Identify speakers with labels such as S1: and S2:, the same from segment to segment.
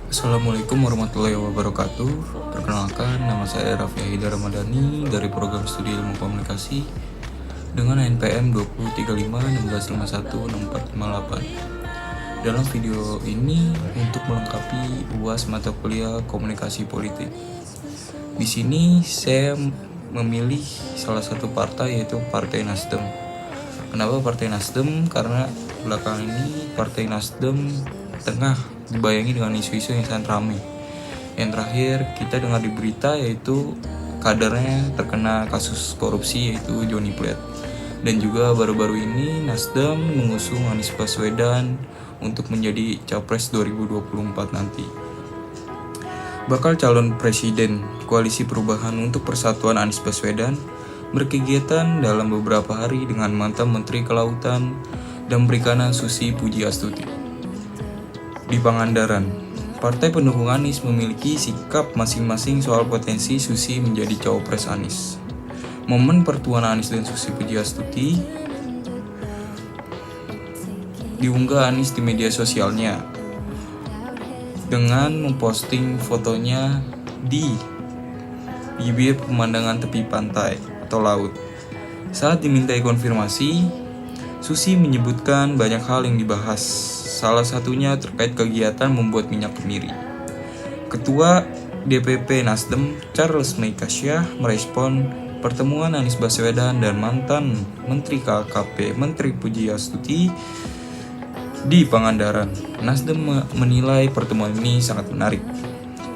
S1: Assalamualaikum warahmatullahi wabarakatuh. Perkenalkan, nama saya Raffi Haidar Ramadhani dari Program Studi Ilmu Komunikasi dengan NPM 2035 Dalam video ini untuk melengkapi UAS mata kuliah Komunikasi Politik. Di sini saya memilih salah satu partai, yaitu Partai Nasdem. Kenapa Partai Nasdem? Karena belakangan ini Partai Nasdem tengah dibayangi dengan isu-isu yang sangat ramai. Yang terakhir kita dengar di berita yaitu kadernya terkena kasus korupsi, yaitu Johnny Plate. Dan juga baru-baru ini Nasdem mengusung Anies Baswedan untuk menjadi Capres 2024 nanti. Bakal calon presiden Koalisi Perubahan untuk Persatuan Anies Baswedan berkegiatan dalam beberapa hari dengan mantan Menteri Kelautan dan Perikanan Susi Pujiastuti. Di Pangandaran, partai pendukung Anies memiliki sikap masing-masing soal potensi Susi menjadi cawapres Anies. Momen pertemuan Anies dan Susi Pujiastuti diunggah Anies di media sosialnya dengan memposting fotonya di bibir pemandangan tepi pantai atau laut. Saat dimintai konfirmasi, Susi menyebutkan banyak hal yang dibahas. Salah satunya terkait kegiatan membuat minyak kemiri. Ketua DPP Nasdem Charles Meikasyah merespon pertemuan Anies Baswedan dan mantan Menteri KKP Menteri Pujiastuti di Pangandaran. Nasdem menilai pertemuan ini sangat menarik.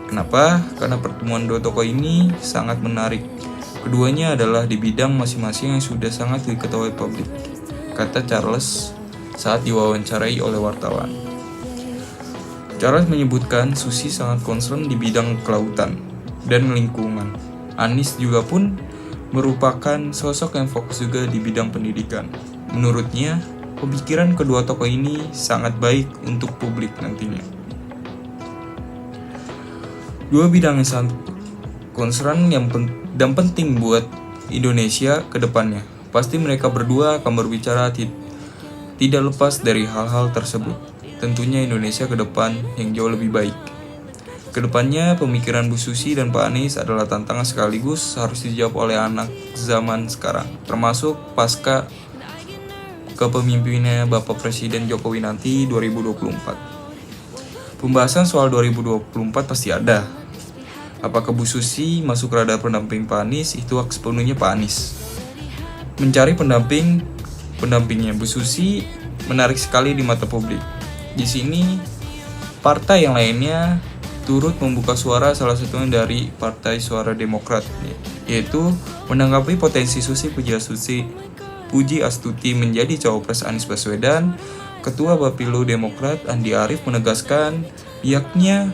S1: Kenapa? Karena pertemuan dua tokoh ini sangat menarik. Keduanya adalah di bidang masing-masing yang sudah sangat diketahui publik, kata Charles saat diwawancarai oleh wartawan. Charles menyebutkan Susi sangat concern di bidang kelautan dan lingkungan. Anies juga pun merupakan sosok yang fokus juga di bidang pendidikan. Menurutnya, pemikiran kedua tokoh ini sangat baik untuk publik nantinya. Dua bidang yang sangat concern dan penting buat Indonesia ke depannya. Pasti mereka berdua akan berbicara tidak lepas dari hal-hal tersebut. Tentunya Indonesia ke depan yang jauh lebih baik. Kedepannya, pemikiran Bu Susi dan Pak Anies adalah tantangan sekaligus harus dijawab oleh anak zaman sekarang, termasuk pasca kepemimpinannya Bapak Presiden Jokowi nanti 2024. Pembahasan soal 2024 pasti ada. Apakah Bu Susi masuk radar pendamping Pak Anies, itu hak sepenuhnya Pak Anies. Mencari pendampingnya Bu Susi menarik sekali di mata publik. Di sini, partai yang lainnya turut membuka suara, salah satunya dari Partai Suara Demokrat, yaitu menanggapi potensi Susi Pujiastuti menjadi cawapres Anies Baswedan. Ketua Bapilu Demokrat Andi Arief menegaskan pihaknya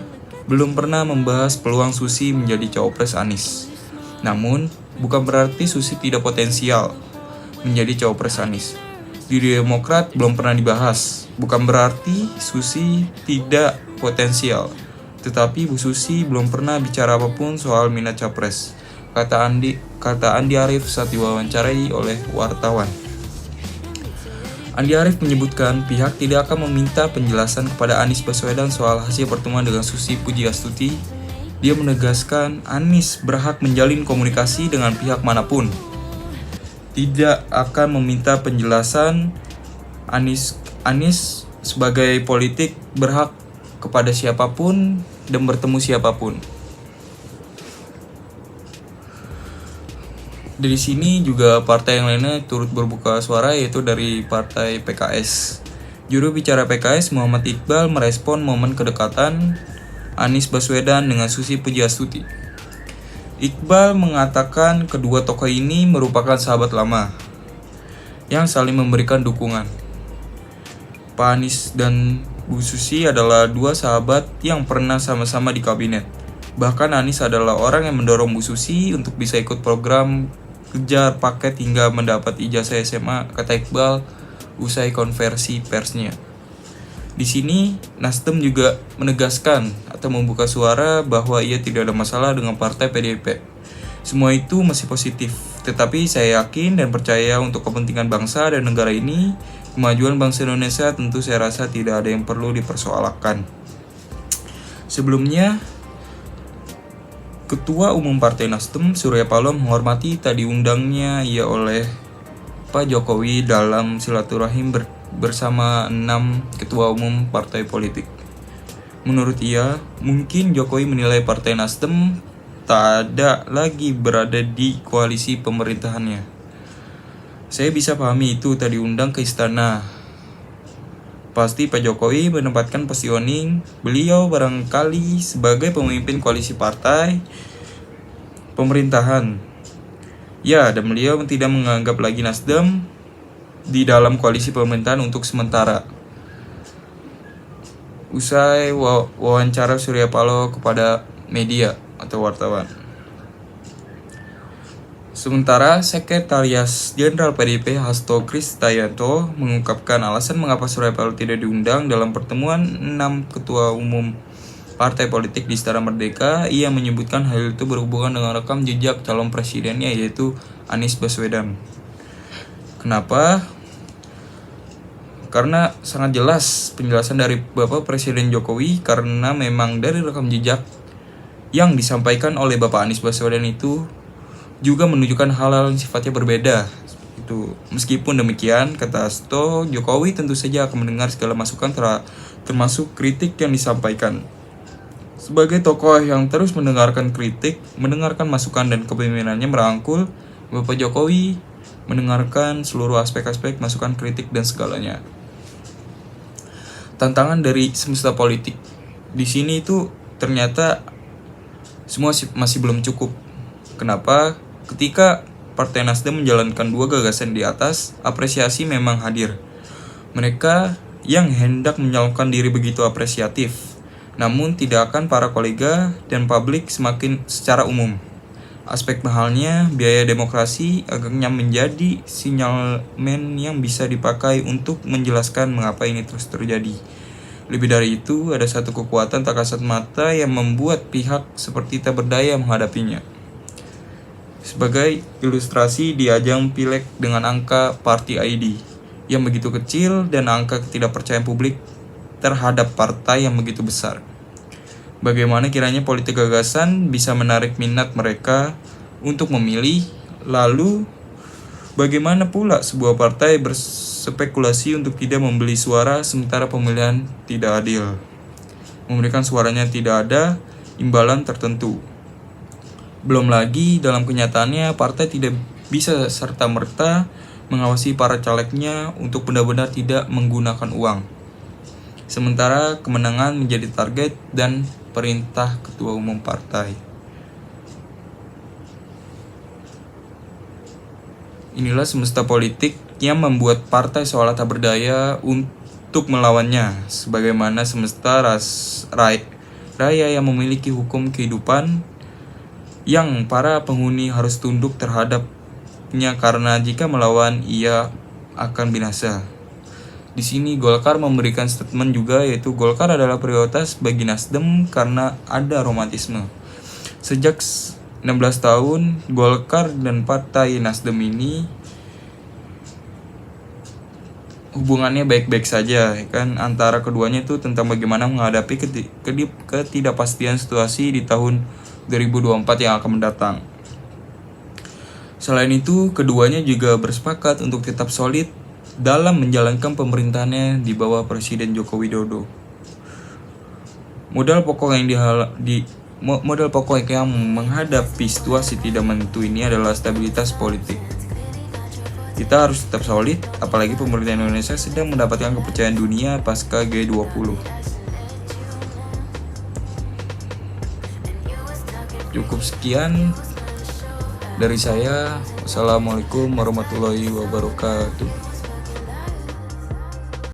S1: belum pernah membahas peluang Susi menjadi cawapres Anies. Namun, bukan berarti Susi tidak potensial menjadi cawapres Anies. Di Demokrat belum pernah dibahas, bukan berarti Susi tidak potensial. Tetapi Bu Susi belum pernah bicara apapun soal minat capres, kata Andi Arief saat diwawancarai oleh wartawan. Andi Arief menyebutkan pihak tidak akan meminta penjelasan kepada Anies Baswedan soal hasil pertemuan dengan Susi Pujiastuti. Dia menegaskan Anies berhak menjalin komunikasi dengan pihak manapun. Tidak akan meminta penjelasan. Anies sebagai politik berhak kepada siapapun dan bertemu siapapun. Dari sini juga partai yang lainnya turut berbuka suara, yaitu dari partai PKS. Juru bicara PKS Muhammad Iqbal merespon momen kedekatan Anies Baswedan dengan Susi Pujiastuti. Iqbal mengatakan kedua tokoh ini merupakan sahabat lama yang saling memberikan dukungan. Pak Anies dan Bu Susi adalah dua sahabat yang pernah sama-sama di kabinet. Bahkan Anies adalah orang yang mendorong Bu Susi untuk bisa ikut program kejar paket hingga mendapat ijazah SMA, kata Iqbal usai konversi persnya. Di sini, Nasdem juga menegaskan atau membuka suara bahwa ia tidak ada masalah dengan partai PDIP. Semua itu masih positif, tetapi saya yakin dan percaya untuk kepentingan bangsa dan negara ini, kemajuan bangsa Indonesia tentu saya rasa tidak ada yang perlu dipersoalkan. Sebelumnya, Ketua Umum Partai Nasdem, Surya Paloh, menghormati tak diundangnya ia oleh Pak Jokowi dalam silaturahim bersama 6 ketua umum partai politik. Menurut ia, mungkin Jokowi menilai Partai Nasdem tak ada lagi berada di koalisi pemerintahannya. Saya bisa pahami itu tak diundang ke istana. Pasti Pak Jokowi menempatkan positioning beliau barangkali sebagai pemimpin koalisi partai pemerintahan. Ya, dan beliau tidak menganggap lagi Nasdem di dalam koalisi pemerintahan untuk sementara. Usai wawancara Surya Paloh kepada media atau wartawan. Sementara Sekretaris Jenderal PDIP Hasto Kristianto mengungkapkan alasan mengapa Surya Paloh tidak diundang dalam pertemuan 6 ketua umum partai politik di Istana Merdeka. Ia menyebutkan hal itu berhubungan dengan rekam jejak calon presidennya yaitu Anies Baswedan. Kenapa? Karena sangat jelas penjelasan dari Bapak Presiden Jokowi, karena memang dari rekam jejak yang disampaikan oleh Bapak Anies Baswedan itu juga menunjukkan hal-hal yang sifatnya berbeda. Itu meskipun demikian, kata Hasto, Jokowi tentu saja akan mendengar segala masukan termasuk kritik yang disampaikan. Sebagai tokoh yang terus mendengarkan kritik, mendengarkan masukan dan kepemimpinannya merangkul, Bapak Jokowi mendengarkan seluruh aspek-aspek masukan kritik dan segalanya. Tantangan dari semesta politik di sini itu ternyata semua masih belum cukup. Kenapa? Ketika Partai Nasdem menjalankan 2 gagasan di atas, apresiasi memang hadir. Mereka yang hendak menyalurkan diri begitu apresiatif, namun tidak akan para kolega dan publik semakin secara umum. Aspek mahalnya biaya demokrasi agaknya menjadi sinyalmen yang bisa dipakai untuk menjelaskan mengapa ini terus terjadi. Lebih dari itu, ada satu kekuatan tak kasat mata yang membuat pihak seperti tak berdaya menghadapinya. Sebagai ilustrasi di ajang pileg dengan angka Party ID yang begitu kecil dan angka ketidakpercayaan publik terhadap partai yang begitu besar. Bagaimana kiranya politik gagasan bisa menarik minat mereka untuk memilih, lalu bagaimana pula sebuah partai berspekulasi untuk tidak membeli suara sementara pemilihan tidak adil, memberikan suaranya tidak ada imbalan tertentu. Belum lagi dalam kenyataannya partai tidak bisa serta-merta mengawasi para calegnya untuk benar-benar tidak menggunakan uang. Sementara kemenangan menjadi target dan perintah ketua umum partai. Inilah semesta politik yang membuat partai seolah tak berdaya untuk melawannya, sebagaimana semesta raya yang memiliki hukum kehidupan yang para penghuni harus tunduk terhadapnya karena jika melawan ia akan binasa. Di sini Golkar memberikan statement juga, yaitu Golkar adalah prioritas bagi Nasdem karena ada romantisme. Sejak 16 tahun Golkar dan Partai Nasdem ini hubungannya baik-baik saja, kan, antara keduanya itu tentang bagaimana menghadapi ketidakpastian situasi di tahun 2024 yang akan mendatang. Selain itu, keduanya juga bersepakat untuk tetap solid dalam menjalankan pemerintahannya di bawah Presiden Joko Widodo. Modal pokok yang menghadapi situasi tidak menentu ini adalah stabilitas politik. Kita harus tetap solid, apalagi pemerintah Indonesia sedang mendapatkan kepercayaan dunia pasca G20. Cukup sekian dari saya. Wassalamualaikum warahmatullahi wabarakatuh.